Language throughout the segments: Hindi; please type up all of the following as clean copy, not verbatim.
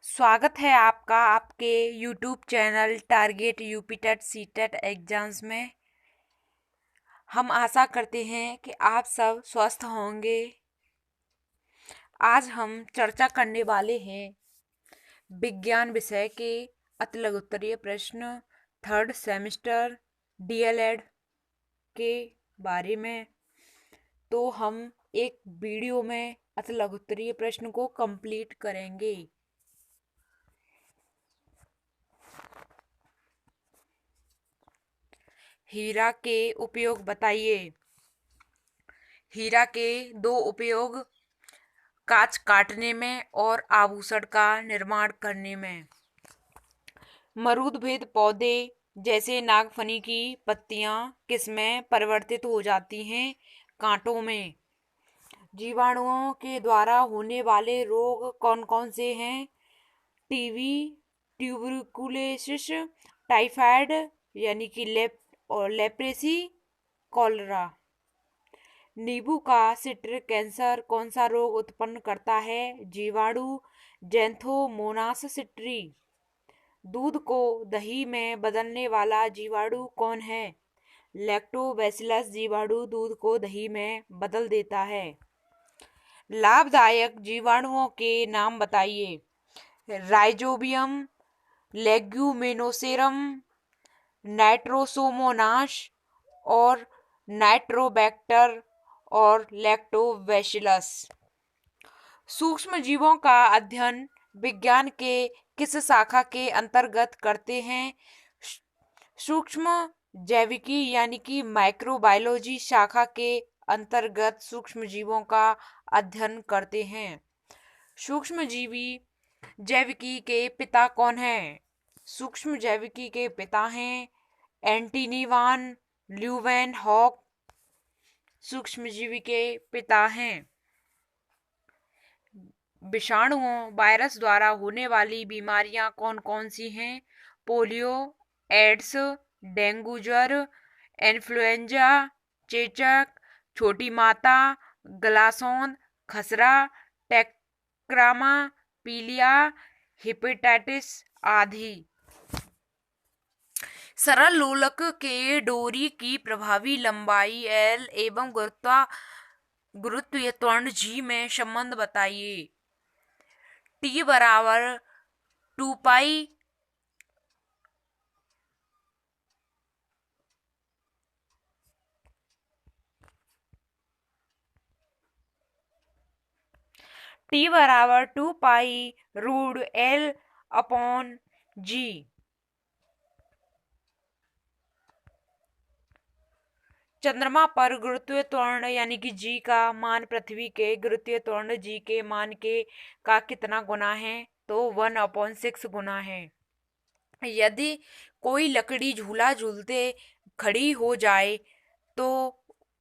स्वागत है आपका आपके YouTube channel target UP TET C TET exams में। हम आशा करते हैं कि आप सब स्वस्थ होंगे। आज हम चर्चा करने वाले हैं विज्ञान विषय के अति लघु उत्तरीय प्रश्न थर्ड सेमेस्टर डीएलएड के बारे में। तो हम एक वीडियो में अति लघु उत्तरीय प्रश्न को कंप्लीट करेंगे। हीरा के उपयोग बताइए। हीरा के दो उपयोग कांच काटने में और आभूषण का निर्माण करने में। मरूदभेद पौधे जैसे नागफनी की पत्तियां किसमें परिवर्तित हो जाती हैं? कांटों में। जीवाणुओं के द्वारा होने वाले रोग कौन कौन से हैं? टीबी, ट्यूबरकुलोसिस, टाइफाइड यानी कि लेप्रेसी, कॉलरा। नींबू का सिट्रिक कैंसर कौन सा रोग उत्पन्न करता है? जीवाणु ज़ैंथोमोनास सिट्री। दूध को दही में बदलने वाला जीवाणु कौन है? लैक्टोबैसिलस जीवाणु दूध को दही में बदल देता है। लाभदायक जीवाणुओं के नाम बताइए। राइजोबियम, लेग्यूमिनोसेरम, नाइट्रोसोमोनास और नाइट्रोबैक्टर और लैक्टोबैसिलस। सूक्ष्म जीवों का अध्ययन विज्ञान के किस शाखा के अंतर्गत करते हैं? सूक्ष्म जैविकी यानी कि माइक्रोबायोलॉजी शाखा के अंतर्गत सूक्ष्म जीवों का अध्ययन करते हैं। सूक्ष्म जीवी जैविकी के पिता कौन हैं? सूक्ष्म जैविकी के पिता हैं एंटनी वान ल्यूवेनहॉक सूक्ष्मजीवी के पिता हैं। विषाणुओं वायरस द्वारा होने वाली बीमारियां कौन कौन सी हैं? पोलियो, एड्स, डेंगू ज्वर, इन्फ्लुएंजा, चेचक, छोटी माता, ग्लासोन, खसरा, टेक्रामा, पीलिया, हेपेटाइटिस आदि। सरल लोलक के डोरी की प्रभावी लंबाई एल एवं गुरुत्वीय त्वरण जी में संबंध बताइए। टी बराबर 2 पाई रूट एल अपॉन जी। चंद्रमा पर गुरुत्वीय त्वरण यानी कि जी का मान पृथ्वी के गुरुत्वीय त्वरण जी के मान के का कितना गुना है? तो 1/6 गुना है। यदि कोई लकड़ी झूला झूलते खड़ी हो जाए तो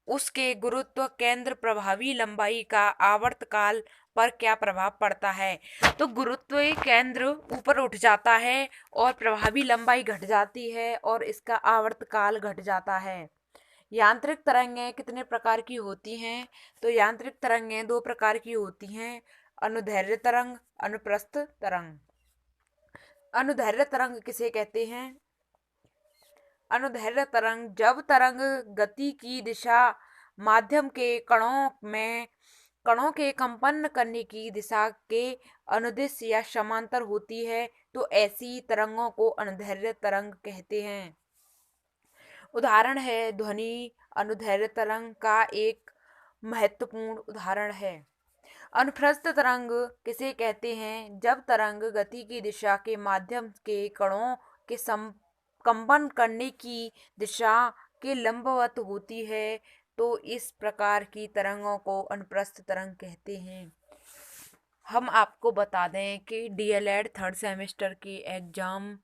उसके गुरुत्व केंद्र प्रभावी लंबाई का आवर्तकाल पर क्या प्रभाव पड़ता है? तो गुरुत्व केंद्र ऊपर उठ जाता है और प्रभावी लंबाई घट जाती है और इसका आवर्तकाल घट जाता है। यांत्रिक तरंगें कितने प्रकार की होती हैं? तो यांत्रिक तरंगें 2 प्रकार की होती हैं, अनुदैर्ध्य तरंग, अनुप्रस्थ तरंग। अनुदैर्ध्य तरंग किसे कहते हैं? अनुदैर्ध्य तरंग जब तरंग गति की दिशा माध्यम के कणों के कंपन करने की दिशा के अनुदिश या समांतर होती है तो ऐसी तरंगों को अनुदैर्ध्य तरंग कहते हैं। उदाहरण है ध्वनि अनुदैर्ध्य तरंग का एक महत्वपूर्ण उदाहरण है। अनुप्रस्थ तरंग किसे कहते हैं? जब तरंग गति की दिशा के माध्यम के कणों के कंपन करने की दिशा के लंबवत होती है तो इस प्रकार की तरंगों को अनुप्रस्थ तरंग कहते हैं। हम आपको बता दें कि डीएलएड थर्ड सेमेस्टर की एग्जाम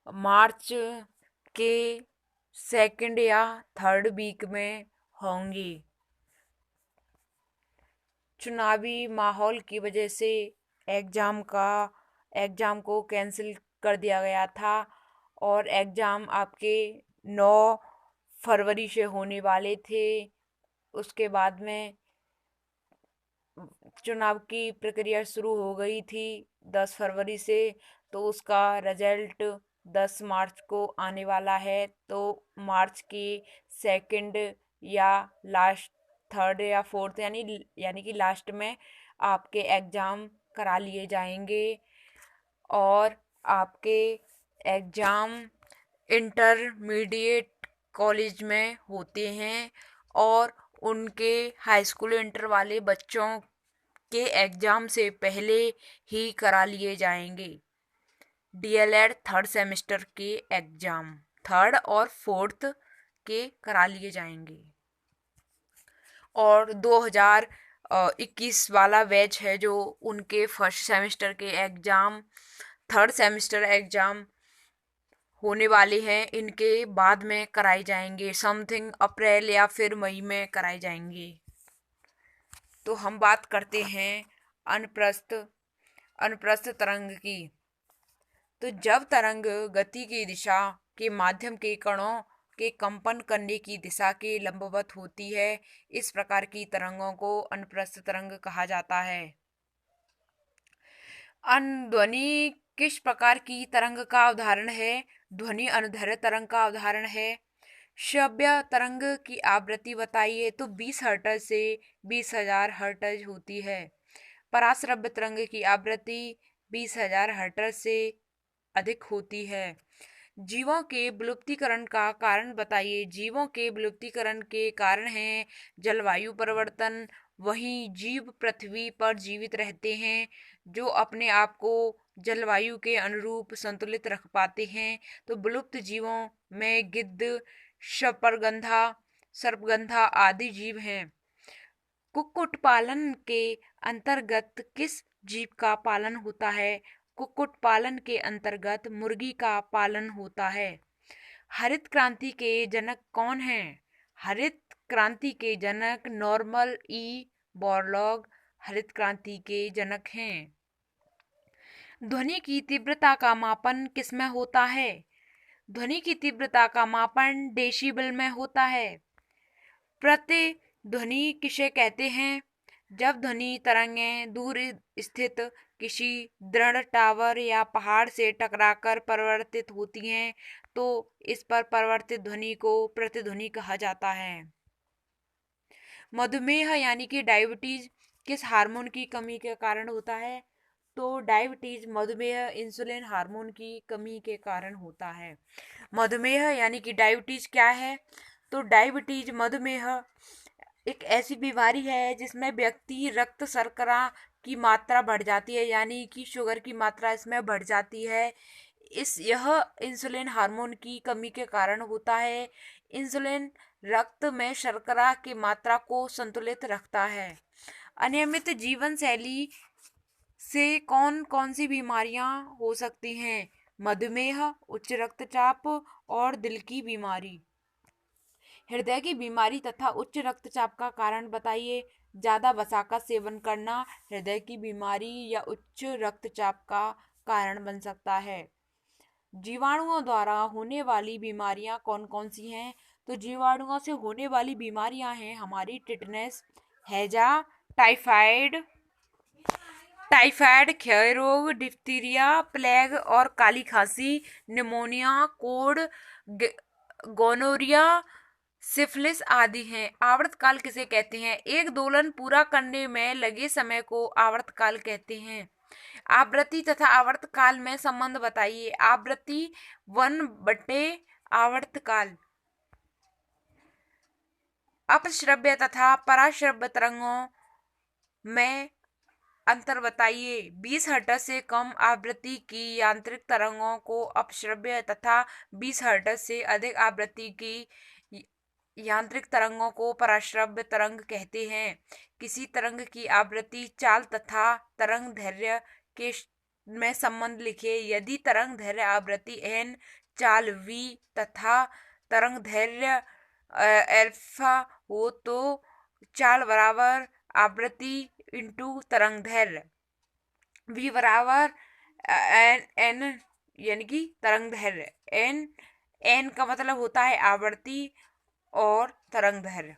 मार्च के सेकंड या थर्ड वीक में होंगी। चुनावी माहौल की वजह से एग्ज़ाम को कैंसिल कर दिया गया था और एग्ज़ाम आपके 9 फरवरी से होने वाले थे। उसके बाद में चुनाव की प्रक्रिया शुरू हो गई थी 10 फरवरी से, तो उसका रिजल्ट 10 मार्च को आने वाला है। तो मार्च की सेकंड या लास्ट, थर्ड या फोर्थ, यानी कि लास्ट में आपके एग्ज़ाम करा लिए जाएंगे। और आपके एग्ज़ाम इंटरमीडिएट कॉलेज में होते हैं, और उनके हाई स्कूल इंटर वाले बच्चों के एग्ज़ाम से पहले ही करा लिए जाएंगे। डीएलएड थर्ड सेमेस्टर के एग्ज़ाम थर्ड और फोर्थ के करा लिए जाएंगे। और 2021 वाला बैच है जो उनके फर्स्ट सेमेस्टर के एग्ज़ाम, थर्ड सेमेस्टर एग्ज़ाम होने वाले हैं, इनके बाद में कराए जाएंगे, समथिंग अप्रैल या फिर मई में कराए जाएंगे। तो हम बात करते हैं अनुप्रस्थ तरंग की। तो जब तरंग गति की दिशा के माध्यम के कणों के कंपन करने की दिशा के लंबवत होती है, इस प्रकार की तरंगों को अनुप्रस्थ तरंग कहा जाता है। ध्वनि किस प्रकार की तरंग का उदाहरण है? ध्वनि अनुदैर्ध्य तरंग का उदाहरण है। श्रव्य तरंग की आवृत्ति बताइए। तो 20 हर्ट्ज से 20,000 हर्ट्ज होती है। पराश्रव्य तरंग की आवृत्ति 20,000 हर्ट्ज से अधिक होती है। जीवों के विलुप्तीकरण का कारण बताइए। जीवों के विलुप्तीकरण के कारण हैं जलवायु परिवर्तन। वहीं जीव पृथ्वी पर जीवित रहते हैं जो अपने आप को जलवायु के अनुरूप संतुलित रख पाते हैं। तो विलुप्त जीवों में गिद्ध, सर्पगंधा आदि जीव हैं। कुक्कुट पालन के अंतर्गत किस जीव का पालन होता है? कुक्कुट पालन के अंतर्गत मुर्गी का पालन होता है। हरित क्रांति के जनक कौन हैं? हरित क्रांति के जनक नॉर्मन ई बोरलॉग हरित क्रांति के जनक हैं। ध्वनि की तीव्रता का मापन किसमें होता है? ध्वनि की तीव्रता का मापन डेसिबल में होता है। प्रतिध्वनि किसे कहते हैं? जब ध्वनि तरंगें दूर स्थित किसी दृढ़ टावर या पहाड़ से टकराकर परिवर्तित होती हैं, तो इस पर परिवर्तित ध्वनि को प्रतिध्वनि कहा जाता है। मधुमेह यानी कि डायबिटीज किस हार्मोन की कमी के कारण होता है? तो डायबिटीज मधुमेह इंसुलिन हार्मोन की कमी के कारण होता है। मधुमेह यानी कि डायबिटीज क्या है? तो डायबिटीज मधुमेह एक ऐसी बीमारी है जिसमें व्यक्ति रक्त शर्करा की मात्रा बढ़ जाती है, यानी कि शुगर की मात्रा इसमें बढ़ जाती है। यह इंसुलिन हार्मोन की कमी के कारण होता है। इंसुलिन रक्त में शर्करा की मात्रा को संतुलित रखता है। अनियमित जीवन शैली से कौन कौन सी बीमारियां हो सकती हैं? मधुमेह, उच्च रक्तचाप और दिल की बीमारी। हृदय की बीमारी तथा उच्च रक्तचाप का कारण बताइए। ज़्यादा वसा का सेवन करना हृदय की बीमारी या उच्च रक्तचाप का कारण बन सकता है। जीवाणुओं द्वारा होने वाली बीमारियां कौन कौन सी हैं? तो जीवाणुओं से होने वाली बीमारियां हैं हमारी टिटनेस, हैजा, टाइफाइड, क्षय रोग, डिप्थीरिया, प्लेग और काली खांसी, निमोनिया, कोढ़, गोनोरिया, सिफिलिस आदि हैं। आवर्तकाल किसे कहते हैं? एक दोलन पूरा करने में लगे समय को आवर्तकाल कहते हैं। आवृत्ति तथा आवर्तकाल में संबंध बताइए। आवृत्ति 1/, आवर्तकाल। अपश्रव्य तथा पराश्रव्य तरंगों में अंतर बताइए। 20 हर्ट्ज से कम आवृत्ति की यांत्रिक तरंगों को अपश्रव्य तथा 20 हर्ट्ज से अधिक आवृत्ति की यांत्रिक तरंगों को पराश्रव्य तरंग कहते हैं। किसी तरंग की आवृत्ति, चाल तथा तरंग दैर्ध्य के में संबंध लिखिए। यदि तरंग दैर्ध्य आवृत्ति n, चाल v तथा तरंग दैर्ध्य अल्फा हो तो चाल बराबर आवृत्ति इंटू तरंग दैर्ध्य, v बराबर n यानी कि तरंग दैर्ध्य। n का मतलब होता है आवृत्ति और तरंग दैर्ध्य।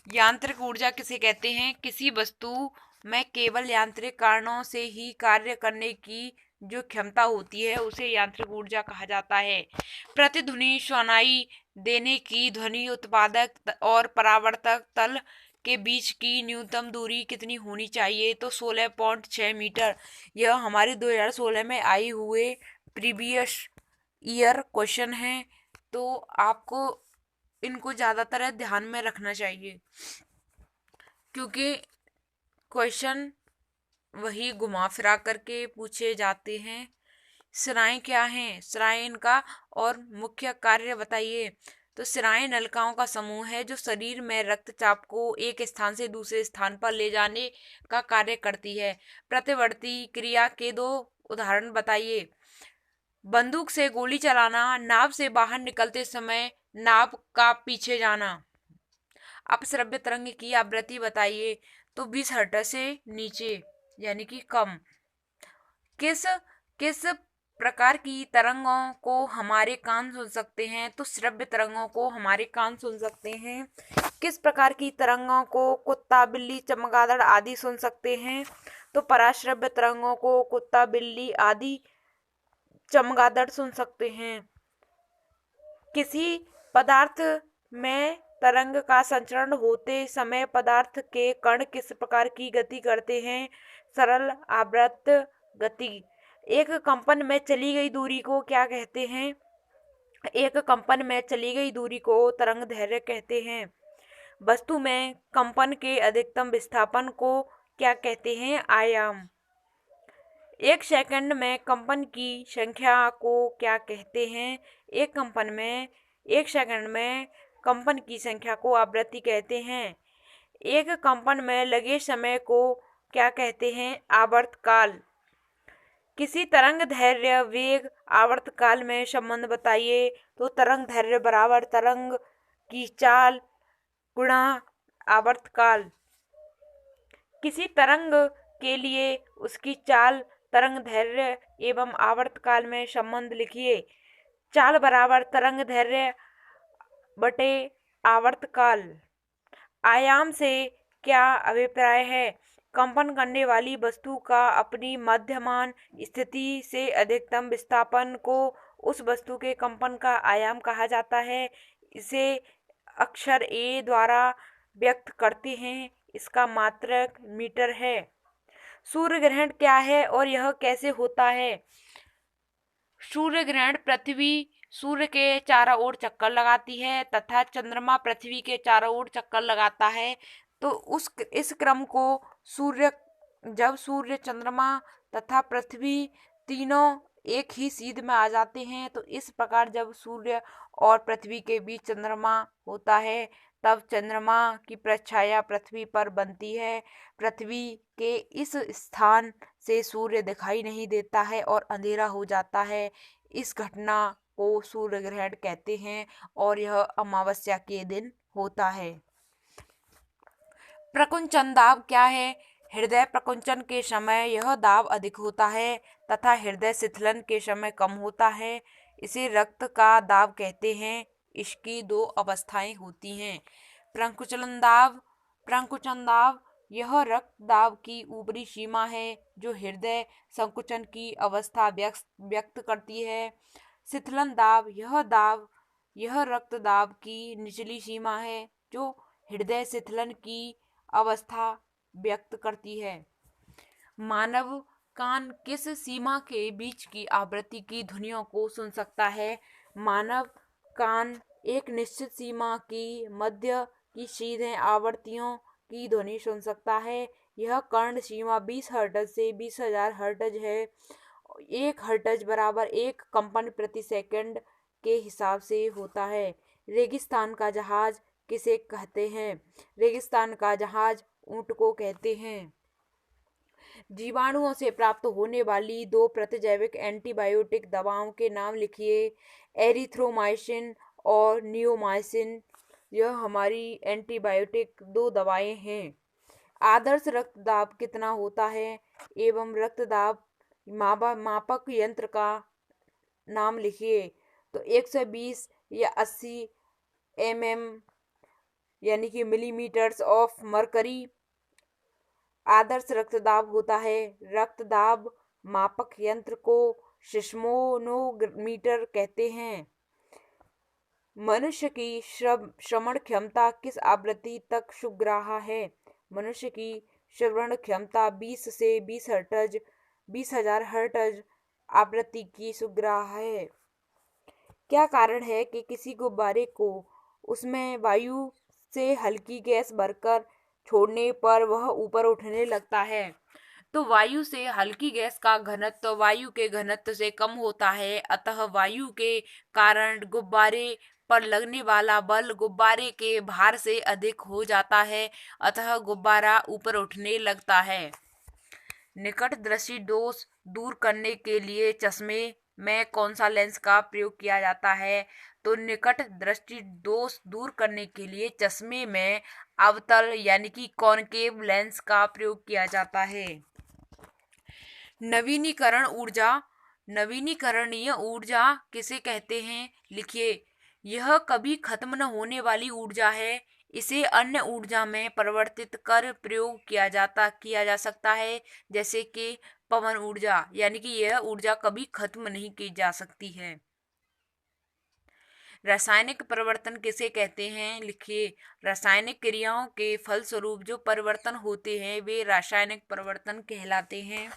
यांत्रिक ऊर्जा किसे कहते हैं? किसी वस्तु में केवल यांत्रिक कारणों से ही कार्य करने की जो क्षमता होती है उसे यांत्रिक ऊर्जा कहा जाता है। प्रतिध्वनि सुनाई देने की ध्वनि उत्पादक और परावर्तक तल के बीच की न्यूनतम दूरी कितनी होनी चाहिए? तो 16.6 मीटर। यह हमारे 2016 में आई हुए प्रीवियस ईयर क्वेश्चन है, तो आपको इनको ज़्यादातर ध्यान में रखना चाहिए क्योंकि क्वेश्चन वही घुमा फिरा करके पूछे जाते हैं। सिराएं क्या हैं? सिराएं इनका और मुख्य कार्य बताइए। तो सिराएं नलिकाओं का समूह है जो शरीर में रक्तचाप को एक स्थान से दूसरे स्थान पर ले जाने का कार्य करती है। प्रतिवर्ती क्रिया के दो उदाहरण बताइए। बंदूक से गोली चलाना, नाव से बाहर निकलते समय नाव का पीछे जाना। अपश्रव्य तरंग की आवृत्ति बताइए। तो 20 हर्ट्ज से नीचे यानी कि कम। किस किस प्रकार की तरंगों को हमारे कान सुन सकते हैं? तो श्रव्य तरंगों को हमारे कान सुन सकते हैं। किस प्रकार की तरंगों को कुत्ता, बिल्ली, चमगादड़ आदि सुन सकते हैं? तो पराश्रव्य तरंगों को कुत्ता, बिल्ली आदि, चमगादड़ सुन सकते हैं। किसी पदार्थ में तरंग का संचरण होते समय पदार्थ के कण किस प्रकार की गति करते हैं? सरल आवर्त गति। एक कंपन में चली गई दूरी को क्या कहते हैं? एक कंपन में चली गई दूरी को तरंग दैर्घ्य कहते हैं। वस्तु में कंपन के अधिकतम विस्थापन को क्या कहते हैं? आयाम। एक सेकंड में कंपन की संख्या को क्या कहते हैं? एक सेकंड में कंपन की संख्या को आवृत्ति कहते हैं। एक कंपन में लगे समय को क्या कहते हैं? आवर्तकाल। किसी तरंग दैर्घ्य वेग आवर्तकाल में संबंध बताइए। तो तरंग दैर्घ्य बराबर तरंग की चाल गुणा आवर्तकाल। किसी तरंग के लिए उसकी चाल, तरंग दैर्घ्य एवं आवर्तकाल में संबंध लिखिए। चाल बराबर तरंग दैर्घ्य बटे आवर्तकाल। आयाम से क्या अभिप्राय है? कंपन करने वाली वस्तु का अपनी मध्यमान स्थिति से अधिकतम विस्थापन को उस वस्तु के कंपन का आयाम कहा जाता है। इसे अक्षर ए द्वारा व्यक्त करते हैं। इसका मात्रक मीटर है। सूर्य ग्रहण क्या है और यह कैसे होता है? सूर्य ग्रहण पृथ्वी सूर्य के चारों ओर चक्कर लगाती है तथा चंद्रमा पृथ्वी के चारों ओर चक्कर लगाता है। तो इस क्रम को जब सूर्य, चंद्रमा तथा पृथ्वी तीनों एक ही सीध में आ जाते हैं, तो इस प्रकार जब सूर्य और पृथ्वी के बीच चंद्रमा होता है तब चंद्रमा की प्रछाया पृथ्वी पर बनती है। पृथ्वी के इस स्थान से सूर्य दिखाई नहीं देता है और अंधेरा हो जाता है। इस घटना को सूर्य ग्रहण कहते हैं और यह अमावस्या के दिन होता है। प्रकुंचन दाब क्या है? हृदय प्रकुंचन के समय यह दाब अधिक होता है तथा हृदय शिथिलन के समय कम होता है। इसे रक्त का दाब कहते हैं। इसकी दो अवस्थाएं होती हैं। प्रकुंचन दाब यह रक्त दाब की ऊपरी सीमा है जो हृदय संकुचन की अवस्था व्यक्त करती है। शिथिलन दाब यह रक्त दाब की निचली सीमा है जो हृदय शिथिलन की अवस्था व्यक्त करती है। मानव कान किस सीमा के बीच की आवृत्ति की ध्वनियों को सुन सकता है? मानव कान एक निश्चित सीमा की मध्य की सीधे आवृत्तियों की ध्वनि सुन सकता है। यह कर्ण सीमा 20 हर्ट्ज से 20,000 हर्ट्ज है। 1 हर्ट्ज बराबर 1 कंपन प्रति सेकंड के हिसाब से होता है। रेगिस्तान का जहाज किसे कहते हैं? रेगिस्तान का जहाज ऊंट को कहते हैं। जीवाणुओं से प्राप्त होने वाली दो प्रतिजैविक एंटीबायोटिक दवाओं के नाम लिखिए। एरिथ्रोमाइसिन और नियोमाइसिन। यह हमारी एंटीबायोटिक दो दवाएं हैं। आदर्श रक्तदाब कितना होता है एवं रक्तदाब मापक यंत्र का नाम लिखिए। तो 120 या 80 mm यानी कि मिलीमीटर्स ऑफ मरकरी। आदर्श रक्तदाब होता है। रक्तदाब मापक यंत्र को सिस्मोनोमीटर कहते हैं। मनुष्य की श्रवण क्षमता किस आवृत्ति तक सुग्राह्य है? मनुष्य की श्रवण क्षमता 20 से 20,000 हर्ट्ज आवृत्ति की सुग्राह्य है। क्या कारण है कि किसी गुब्बारे को उसमें वायु से हल्की गैस भरकर छोड़ने पर वह ऊपर उठने लगता है? तो वायु से हल्की गैस का घनत्व वायु के घनत्व से कम होता है, अतः वायु के कारण गुब्बारे पर लगने वाला बल गुब्बारे के भार से अधिक हो जाता है, अतः गुब्बारा ऊपर उठने लगता है। निकट दृष्टि दोष दूर करने के लिए चश्मे में कौन सा लेंस का प्रयोग किया जाता है? तो निकट दृष्टि दोष दूर करने के लिए चश्मे में अवतल यानी कि कॉनकेव लेंस का प्रयोग किया जाता है। नवीनीकरण ऊर्जा, नवीनीकरणीय ऊर्जा किसे कहते हैं? लिखिए। यह कभी खत्म न होने वाली ऊर्जा है। इसे अन्य ऊर्जा में परिवर्तित कर प्रयोग किया जा सकता है, जैसे कि पवन ऊर्जा, यानी कि यह ऊर्जा कभी खत्म नहीं की जा सकती है। रासायनिक परिवर्तन किसे कहते हैं? लिखिए। रासायनिक क्रियाओं के फलस्वरूप जो परिवर्तन होते हैं वे रासायनिक परिवर्तन कहलाते हैं।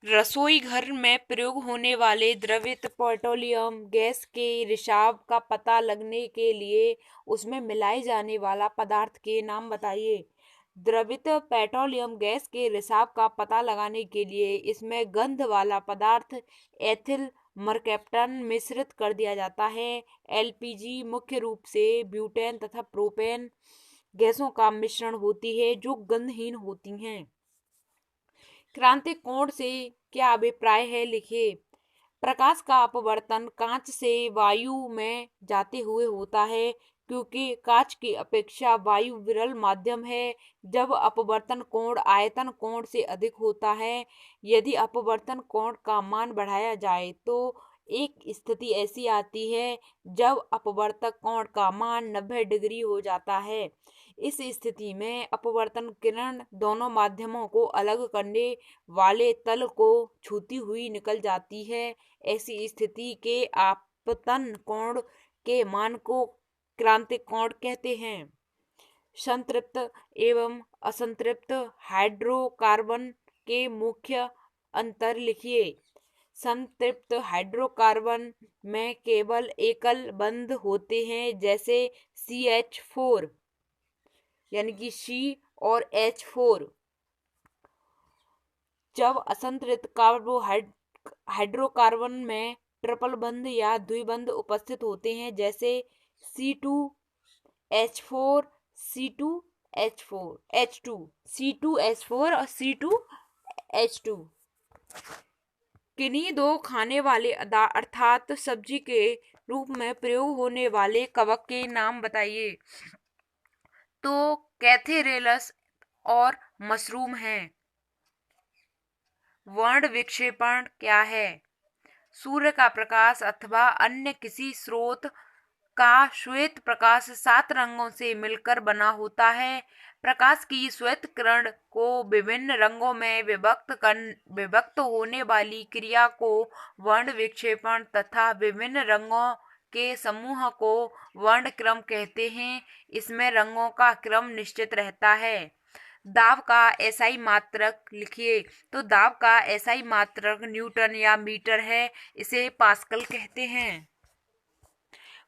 रसोई घर में प्रयोग होने वाले द्रवित पेट्रोलियम गैस के रिसाव का पता लगने के लिए उसमें मिलाए जाने वाला पदार्थ के नाम बताइए। द्रवित पेट्रोलियम गैस के रिसाव का पता लगाने के लिए इसमें गंध वाला पदार्थ एथिल मरकैप्टन मिश्रित कर दिया जाता है। एलपीजी मुख्य रूप से ब्यूटेन तथा प्रोपेन गैसों का मिश्रण होती है जो गंधहीन होती हैं। क्रांतिक कोण से क्या अभिप्राय है? लिखिए। प्रकाश का अपवर्तन कांच से वायु में जाते हुए होता है, क्योंकि कांच की अपेक्षा वायु विरल माध्यम है। जब अपवर्तन कोण आयतन कोण से अधिक होता है, यदि अपवर्तन कोण का मान बढ़ाया जाए तो एक स्थिति ऐसी आती है जब अपवर्तक कोण का मान 90 डिग्री हो जाता है। इस स्थिति में अपवर्तन किरण दोनों माध्यमों को अलग करने वाले तल को छूती हुई निकल जाती है। ऐसी स्थिति के आपतन कोण के मान को क्रांतिक कोण कहते हैं। संतृप्त एवं असंतृप्त हाइड्रोकार्बन के मुख्य अंतर लिखिए। संतृप्त हाइड्रोकार्बन में केवल एकल बंध होते हैं, जैसे CH4 यानी कि C और H4। जब असंतृप्त हाइड्रोकार्बन में ट्रिपल बंध या द्विबंध उपस्थित होते हैं, जैसे C2H4 C2H2 C2H4 और C2H2। किन्हीं दो खाने वाले अर्थात सब्जी के रूप में प्रयोग होने वाले कवक के नाम बताइए। तो कैथेरेलस और मशरूम हैं। वर्ण विक्षेपण क्या है? सूर्य का प्रकाश अथवा अन्य किसी स्रोत का श्वेत प्रकाश 7 रंगों से मिलकर बना होता है। प्रकाश की श्वेत किरण को विभिन्न रंगों में विभक्त होने वाली क्रिया को वर्ण विक्षेपण तथा विभिन्न रंगों के समूह को वर्ण क्रम कहते हैं। इसमें रंगों का क्रम निश्चित रहता है। दाब का एसआई मात्रक लिखिए। तो दाब का एसआई मात्रक न्यूटन या मीटर है, इसे पास्कल कहते हैं।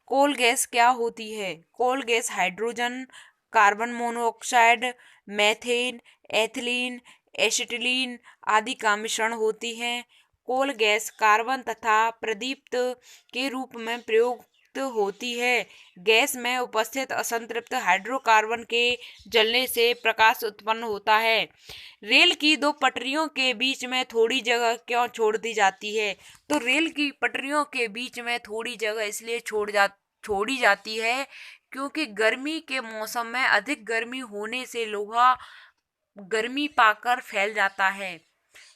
कोल गैस क्या होती है? Coal gas hydrogen, carbon monoxide, methane, ethylene, acetylene आदि का मिश्रण होती है। कोल गैस कार्बन तथा प्रदीप्त के रूप में प्रयुक्त होती है। गैस में उपस्थित असंतृप्त हाइड्रोकार्बन के जलने से प्रकाश उत्पन्न होता है। रेल की दो पटरियों के बीच में थोड़ी जगह क्यों छोड़ दी जाती है? तो रेल की पटरियों के बीच में थोड़ी जगह इसलिए छोड़ी जाती है क्योंकि गर्मी के मौसम में अधिक गर्मी होने से लोहा गर्मी पाकर फैल जाता है।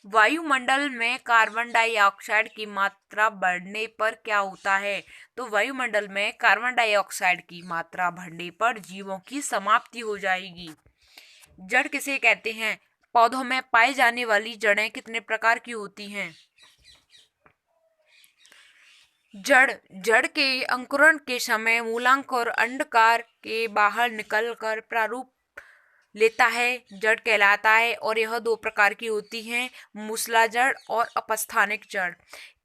वायुमंडल में कार्बन डाइऑक्साइड की मात्रा बढ़ने पर क्या होता है? तो वायुमंडल में कार्बन डाइऑक्साइड की मात्रा बढ़ने पर जीवों की समाप्ति हो जाएगी। जड़ किसे कहते हैं? पौधों में पाई जाने वाली जड़ें कितने प्रकार की होती हैं? जड़ जड़ के अंकुरण के समय मूलांक और अंडकार के बाहर निकलकर प्रारूप लेता है, जड़ कहलाता है। और यह दो प्रकार की होती हैं, मूसला जड़ और अपस्थानिक जड़।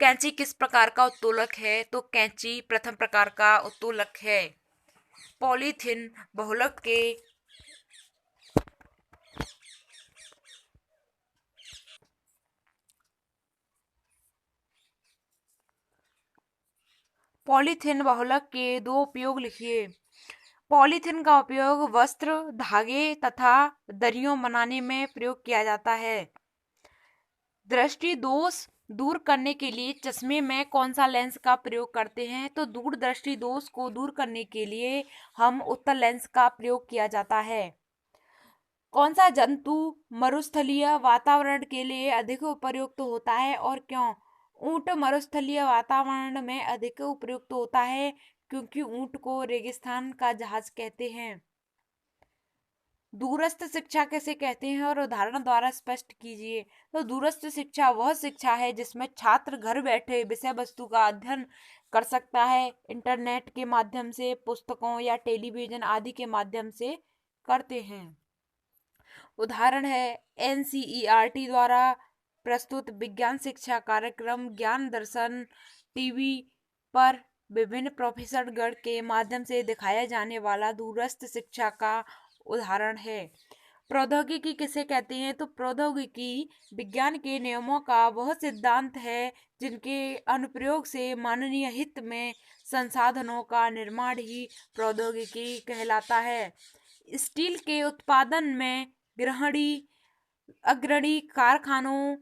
कैंची किस प्रकार का उत्तोलक है? तो कैंची प्रथम प्रकार का उत्तोलक है। पॉलीथीन बहुलक के पॉलीथीन बहुलक के दो उपयोग लिखिए। पॉलीथीन का उपयोग वस्त्र, धागे तथा दरियों बनाने में प्रयोग किया जाता है। दृष्टि दोष दूर करने के लिए चश्मे में कौन सा लेंस का प्रयोग करते हैं? तो दूरदृष्टि दोष को दूर करने के लिए हम उत्तल लेंस का प्रयोग किया जाता है। कौन सा जंतु मरुस्थलीय वातावरण के लिए अधिक उपयुक्त होता है और क्यों? ऊंट मरुस्थलीय वातावरण में अधिक उपयुक्त होता है क्योंकि ऊंट को रेगिस्तान का जहाज कहते हैं। दूरस्थ शिक्षा किसे कहते हैं और उदाहरण द्वारा स्पष्ट कीजिए। तो दूरस्थ शिक्षा वह शिक्षा है जिसमें छात्र घर बैठे विषय वस्तु का अध्ययन कर सकता है, इंटरनेट के माध्यम से, पुस्तकों या टेलीविजन आदि के माध्यम से करते हैं। उदाहरण है एनसीईआरटी द्वारा प्रस्तुत विज्ञान शिक्षा कार्यक्रम ज्ञान दर्शन, टीवी पर विभिन्न प्रोफेसर गण के माध्यम से दिखाया जाने वाला दूरस्थ शिक्षा का उदाहरण है। प्रौद्योगिकी किसे कहते हैं? तो प्रौद्योगिकी विज्ञान के नियमों का वह सिद्धांत है जिनके अनुप्रयोग से मानवीय हित में संसाधनों का निर्माण ही प्रौद्योगिकी कहलाता है। स्टील के उत्पादन में अग्रणी कारखानों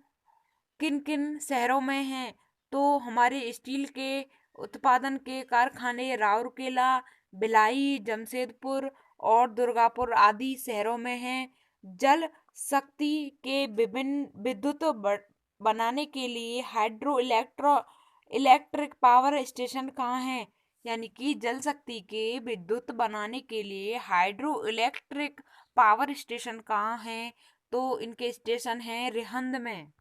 किन किन शहरों में हैं? तो हमारे स्टील के उत्पादन के कारखाने राउरकेला, भिलाई, जमशेदपुर और दुर्गापुर आदि शहरों में हैं। जल शक्ति के विभिन्न विद्युत बनाने के लिए इलेक्ट्रिक पावर स्टेशन कहाँ हैं? यानी कि जल शक्ति के विद्युत बनाने के लिए हाइड्रो इलेक्ट्रिक पावर स्टेशन कहाँ हैं? तो इनके स्टेशन हैं रिहंद में।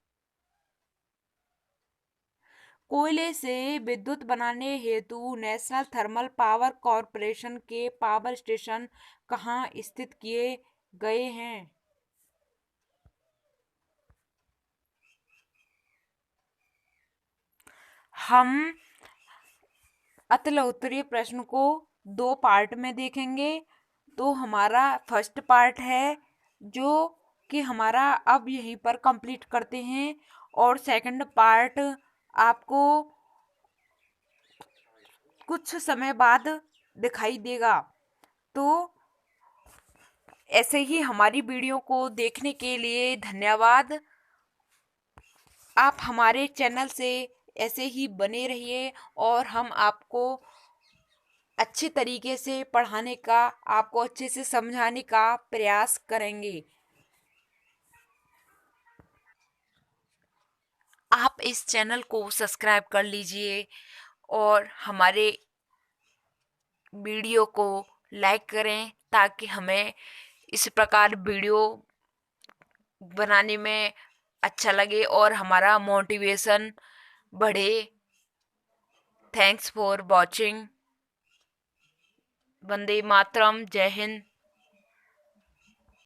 कोयले से विद्युत बनाने हेतु नेशनल थर्मल पावर कॉरपोरेशन के पावर स्टेशन कहाँ स्थित किए गए हैं? हम अतल उत्तरीय प्रश्न को दो पार्ट में देखेंगे। तो हमारा फर्स्ट पार्ट है जो कि हमारा अब यहीं पर कंप्लीट करते हैं, और सेकंड पार्ट आपको कुछ समय बाद दिखाई देगा। तो ऐसे ही हमारी वीडियो को देखने के लिए धन्यवाद। आप हमारे चैनल से ऐसे ही बने रहिए और हम आपको अच्छे तरीके से पढ़ाने का, आपको अच्छे से समझाने का प्रयास करेंगे। आप इस चैनल को सब्सक्राइब कर लीजिए और हमारे वीडियो को लाइक करें ताकि हमें इस प्रकार वीडियो बनाने में अच्छा लगे और हमारा मोटिवेशन बढ़े। Thanks for watching. वंदे मातरम। जय हिंद।